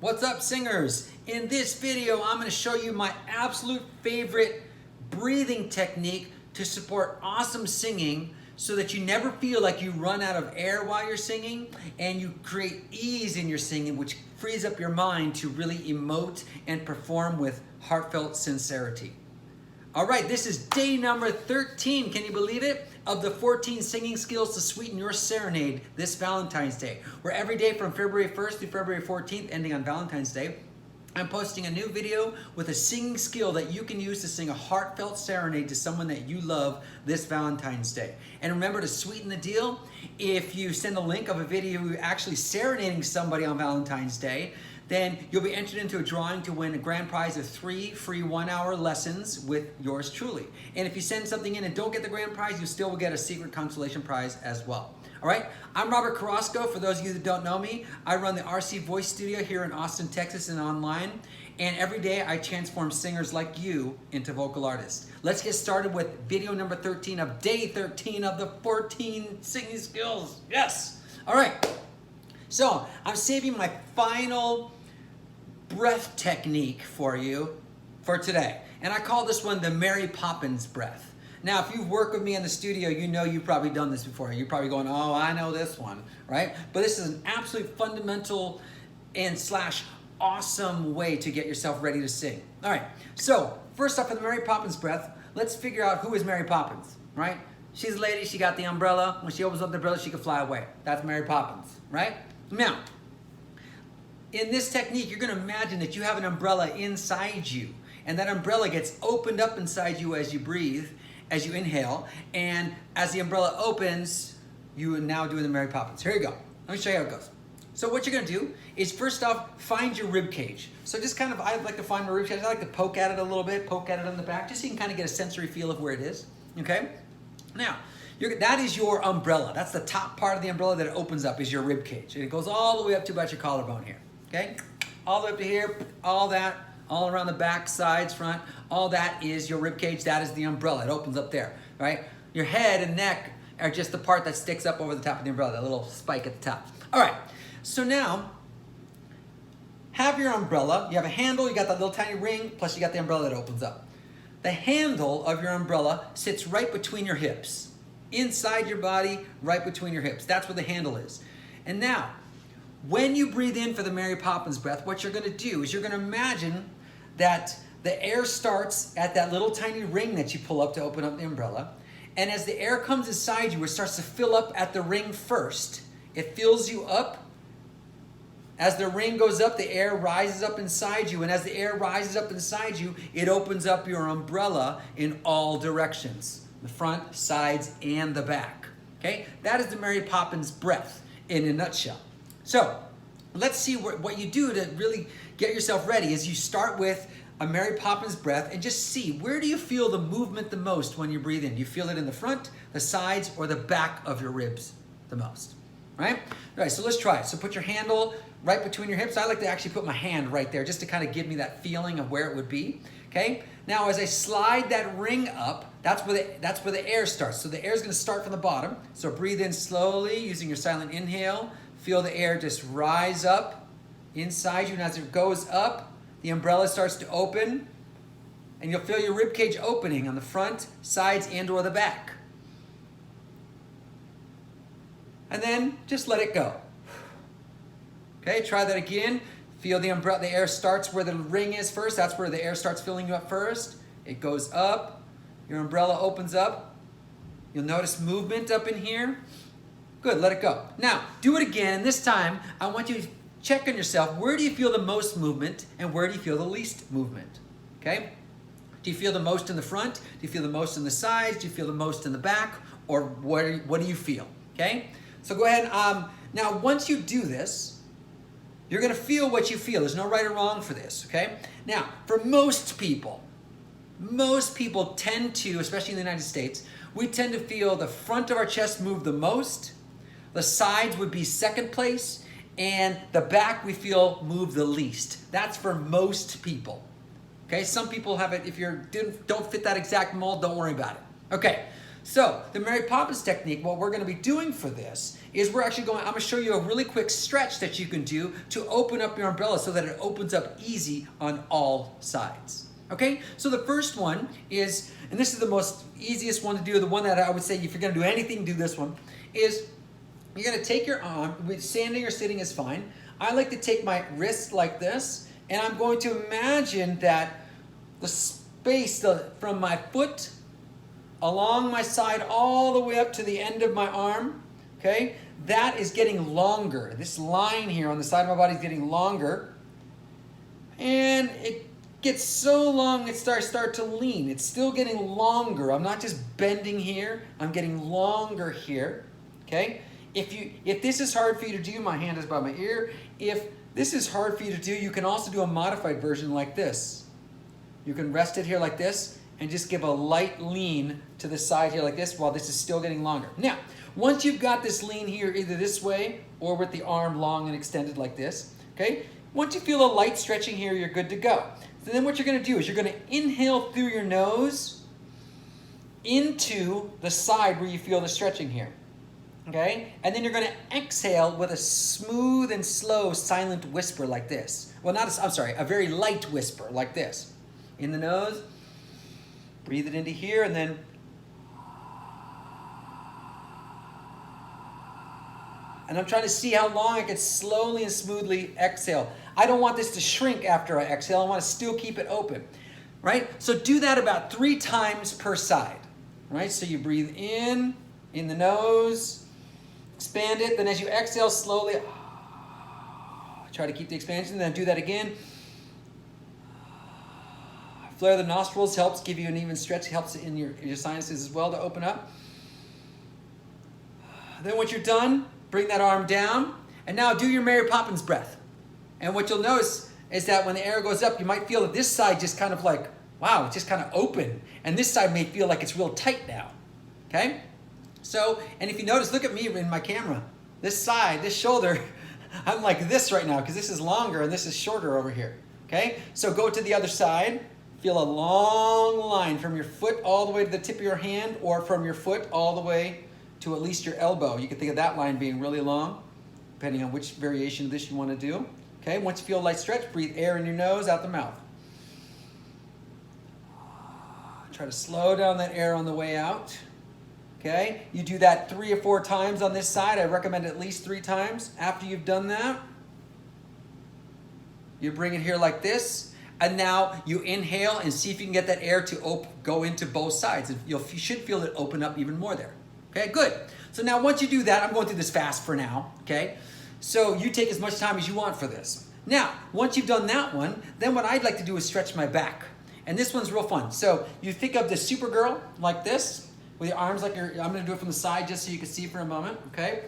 What's up, singers? In this video, I'm going to show you my absolute favorite breathing technique to support awesome singing so that you never feel like you run out of air while you're singing, and you create ease in your singing, which frees up your mind to really emote and perform with heartfelt sincerity. All right, this is day number 13, can you believe it? Of the 14 singing skills to sweeten your serenade this Valentine's Day. Where every day from February 1st to February 14th, ending on Valentine's Day, I'm posting a new video with a singing skill that you can use to sing a heartfelt serenade to someone that you love this Valentine's Day. And remember to sweeten the deal, if you send a link of a video actually serenading somebody on Valentine's Day, then you'll be entered into a drawing to win a grand prize of 3 free 1-hour lessons with yours truly. And if you send something in and don't get the grand prize, you still will get a secret consolation prize as well. All right, I'm Robert Carrasco. For those of you that don't know me, I run the RC Voice Studio here in Austin, Texas, and online. And every day I transform singers like you into vocal artists. Let's get started with video number 13 of day 13 of the 14 singing skills. Yes. All right. So I'm saving my final breath technique for you for today. And I call this one the Mary Poppins breath. Now, if you've worked with me in the studio, you know you've probably done this before. You're probably going, oh, I know this one, right? But this is an absolute fundamental and / awesome way to get yourself ready to sing. All right, so first off, for the Mary Poppins breath, let's figure out who is Mary Poppins, right? She's a lady, she got the umbrella. When she opens up the umbrella, she can fly away. That's Mary Poppins, right? Now, in this technique, you're gonna imagine that you have an umbrella inside you, and that umbrella gets opened up inside you as you breathe, as you inhale, and as the umbrella opens, you are now doing the Mary Poppins. Here you go. Let me show you how it goes. So what you're gonna do is, first off, find your rib cage. So just kind of, I like to find my rib cage. I like to poke at it a little bit, poke at it on the back, just so you can kind of get a sensory feel of where it is, okay? Now, that is your umbrella. That's the top part of the umbrella that it opens up, is your rib cage. And it goes all the way up to about your collarbone here, okay? All the way up to here, all that, all around the back, sides, front, all that is your rib cage. That is the umbrella. It opens up there, right? Your head and neck are just the part that sticks up over the top of the umbrella, that little spike at the top. All right, so now, have your umbrella. You have a handle, you got that little tiny ring, plus you got the umbrella that opens up. The handle of your umbrella sits right between your hips. Inside your body, right between your hips. That's where the handle is. And now, when you breathe in for the Mary Poppins breath, what you're gonna do is you're gonna imagine that the air starts at that little tiny ring that you pull up to open up the umbrella. And as the air comes inside you, it starts to fill up at the ring first. It fills you up. As the ring goes up, the air rises up inside you. And as the air rises up inside you, it opens up your umbrella in all directions. The front, sides, and the back. Okay? That is the Mary Poppins breath in a nutshell. So, let's see what you do to really get yourself ready. Is you start with a Mary Poppins breath and just see, where do you feel the movement the most when you breathe in? Do you feel it in the front, the sides, or the back of your ribs the most? Right? All right, so let's try it. So put your handle right between your hips. I like to actually put my hand right there just to kind of give me that feeling of where it would be. Okay? Now, as I slide that ring up, that's where the air starts. So the air is going to start from the bottom. So breathe in slowly using your silent inhale. Feel the air just rise up inside you. And as it goes up, the umbrella starts to open. And you'll feel your rib cage opening on the front, sides, and or the back. And then just let it go. Okay, try that again. Feel the umbrella, the air starts where the ring is first. That's where the air starts filling you up first. It goes up. Your umbrella opens up. You'll notice movement up in here. Good, let it go. Now, do it again, and this time, I want you to check on yourself. Where do you feel the most movement, and where do you feel the least movement? Okay? Do you feel the most in the front? Do you feel the most in the sides? Do you feel the most in the back? Or what do you feel? Okay? So go ahead. Now, once you do this, you're going to feel what you feel. There's no right or wrong for this, okay? Now, for most people tend to, especially in the United States, we tend to feel the front of our chest move the most, the sides would be second place, and the back we feel move the least. That's for most people, okay? Some people have it, if you don't fit that exact mold, don't worry about it. Okay, so the Mary Poppins technique, what we're going to be doing for this is I'm going to show you a really quick stretch that you can do to open up your umbrella so that it opens up easy on all sides. Okay, so the first one is, and this is the most easiest one to do, the one that I would say if you're going to do anything, do this one, is you're going to take your arm, standing or sitting is fine. I like to take my wrist like this, and I'm going to imagine that the space from my foot along my side all the way up to the end of my arm, okay, that is getting longer. This line here on the side of my body is getting longer, and it gets so long it start to lean. It's still getting longer. I'm not just bending here, I'm getting longer here, okay? If this is hard for you to do, my hand is by my ear. If this is hard for you to do, you can also do a modified version like this. You can rest it here like this and just give a light lean to the side here like this while this is still getting longer. Now, once you've got this lean here either this way or with the arm long and extended like this, okay? Once you feel a light stretching here, you're good to go. So then what you're going to do is you're going to inhale through your nose into the side where you feel the stretching here. Okay? And then you're going to exhale with a smooth and slow silent whisper like this. Well, a very light whisper like this. In the nose, breathe it into here, and then and I'm trying to see how long I can slowly and smoothly exhale. I don't want this to shrink after I exhale. I want to still keep it open, right? So do that about 3 times per side, right? So you breathe in the nose, expand it. Then as you exhale slowly, try to keep the expansion. Then do that again. Flare the nostrils, helps give you an even stretch, helps in your sinuses as well to open up. Then once you're done, bring that arm down. And now do your Mary Poppins breath. And what you'll notice is that when the air goes up, you might feel that this side just kind of like, wow, it's just kind of open. And this side may feel like it's real tight now. Okay? So, and if you notice, look at me in my camera. This side, this shoulder, I'm like this right now because this is longer and this is shorter over here. Okay? So go to the other side. Feel a long line from your foot all the way to the tip of your hand or from your foot all the way to at least your elbow. You can think of that line being really long, depending on which variation of this you want to do. Okay, once you feel a light stretch, breathe air in your nose, out the mouth. Try to slow down that air on the way out. Okay, you do that 3 or 4 times on this side. I recommend at least 3 times. After you've done that, you bring it here like this. And now you inhale and see if you can get that air to go into both sides. You should feel it open up even more there. Okay, good. So now once you do that, I'm going through this fast for now, okay? So you take as much time as you want for this. Now, once you've done that one, then what I'd like to do is stretch my back. And this one's real fun. So you think of the Supergirl like this, with your arms like I'm going to do it from the side just so you can see for a moment, okay?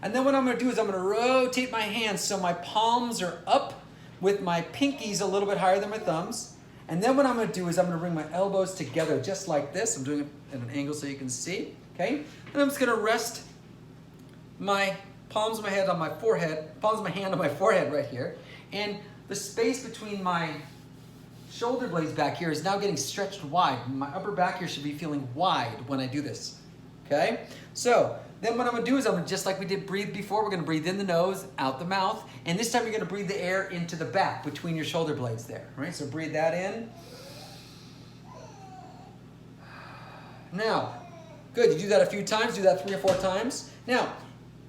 And then what I'm going to do is I'm going to rotate my hands so my palms are up with my pinkies a little bit higher than my thumbs. And then what I'm going to do is I'm going to bring my elbows together just like this. I'm doing it at an angle so you can see, okay? And I'm just going to rest my palms of my hand on my forehead right here. And the space between my shoulder blades back here is now getting stretched wide. My upper back here should be feeling wide when I do this, okay? So then what I'm going to do is just like we did breathe before, we're going to breathe in the nose, out the mouth. And this time you're going to breathe the air into the back between your shoulder blades there, right? So breathe that in. Now, good, you do that a few times, do that 3 or 4 times. Now,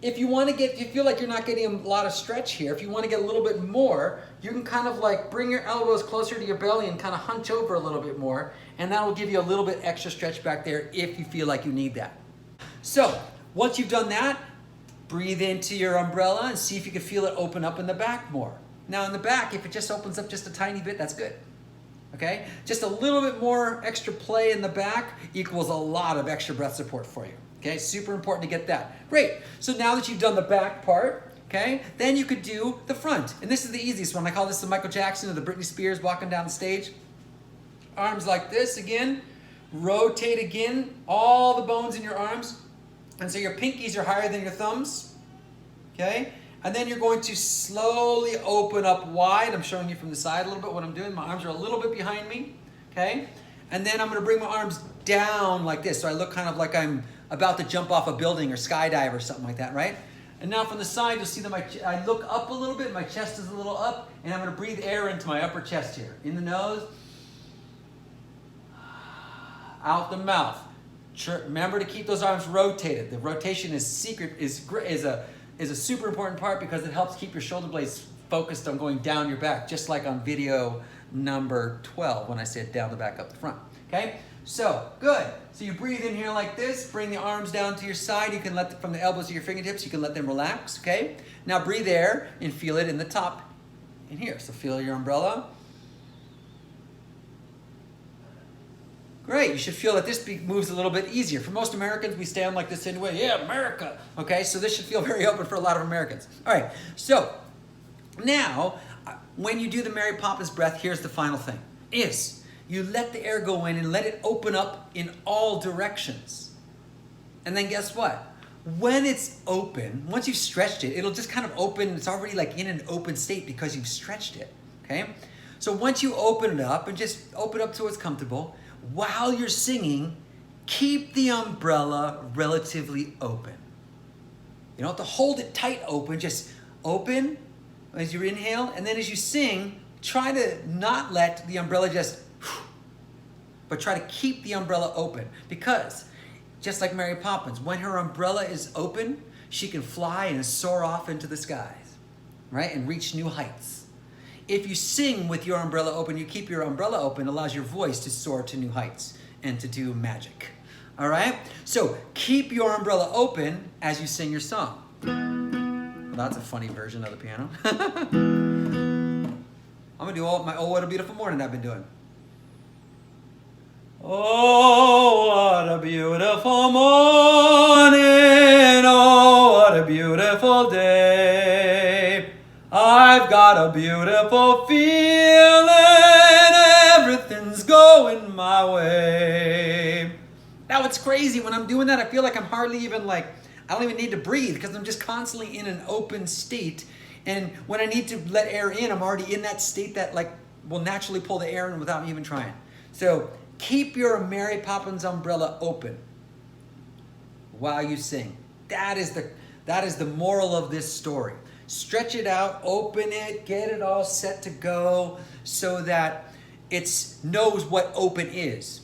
if you feel like you're not getting a lot of stretch here, if you want to get a little bit more, you can kind of like bring your elbows closer to your belly and kind of hunch over a little bit more, and that will give you a little bit extra stretch back there if you feel like you need that. So, once you've done that, breathe into your umbrella and see if you can feel it open up in the back more. Now in the back, if it just opens up just a tiny bit, that's good. Okay? Just a little bit more extra play in the back equals a lot of extra breath support for you. Okay, super important to get that. Great, so now that you've done the back part, okay, then you could do the front. And this is the easiest one. I call this the Michael Jackson or the Britney Spears walking down the stage. Arms like this again. Rotate again, all the bones in your arms. And so your pinkies are higher than your thumbs. Okay, and then you're going to slowly open up wide. I'm showing you from the side a little bit what I'm doing. My arms are a little bit behind me. Okay, and then I'm going to bring my arms down like this. So I look kind of like I'm about to jump off a building or skydive or something like that, right? And now from the side, you'll see that I look up a little bit, my chest is a little up, and I'm gonna breathe air into my upper chest here. In the nose, out the mouth. Remember to keep those arms rotated. The rotation is a super important part because it helps keep your shoulder blades focused on going down your back, just like on video number 12 when I said down the back, up the front. Okay? So, good. So you breathe in here like this, bring the arms down to your side. You can let from the elbows to your fingertips, you can let them relax, okay? Now breathe air and feel it in the top in here. So feel your umbrella. Great, you should feel that this moves a little bit easier. For most Americans, we stand like this anyway. Yeah, America. Okay, so this should feel very open for a lot of Americans. All right, so now when you do the Mary Poppins breath, here's the final thing, is you let the air go in and let it open up in all directions. And then guess what? When it's open, once you've stretched it, it'll just kind of open. It's already like in an open state because you've stretched it, okay? So once you open it up and just open up so it's comfortable, while you're singing, keep the umbrella relatively open. You don't have to hold it tight open, just open as you inhale, and then as you sing, try to not let the umbrella just, but try to keep the umbrella open, because just like Mary Poppins, when her umbrella is open, she can fly and soar off into the skies, right? And reach new heights. If you sing with your umbrella open, you keep your umbrella open, it allows your voice to soar to new heights and to do magic. All right? So keep your umbrella open as you sing your song. Well, that's a funny version of the piano. I'm gonna do all my "Oh, What a Beautiful Morning" I've been doing. Oh, what a beautiful morning, oh, what a beautiful day. I've got a beautiful feeling, everything's going my way. Now it's crazy, when I'm doing that, I feel like I'm hardly even I don't even need to breathe because I'm just constantly in an open state. And when I need to let air in, I'm already in that state that will naturally pull the air in without me even trying. So keep your Mary Poppins umbrella open while you sing. That is the moral of this story. Stretch it out, open it, get it all set to go so that it knows what open is.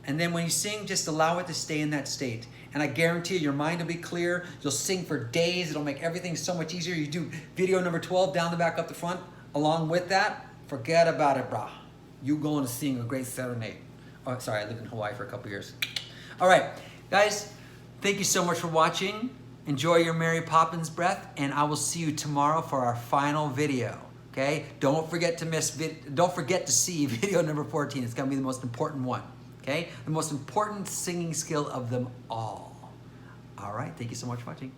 And then when you sing, just allow it to stay in that state. And I guarantee you, your mind will be clear. You'll sing for days. It'll make everything so much easier. You do video number 12, down the back, up the front. Along with that, forget about it, brah. You're going to sing a great serenade. Oh, sorry, I lived in Hawaii for a couple years. All right, guys, thank you so much for watching. Enjoy your Mary Poppins breath, and I will see you tomorrow for our final video. Okay? Don't forget to see video number 14. It's gonna be the most important one. Okay? The most important singing skill of them all. All right, thank you so much for watching.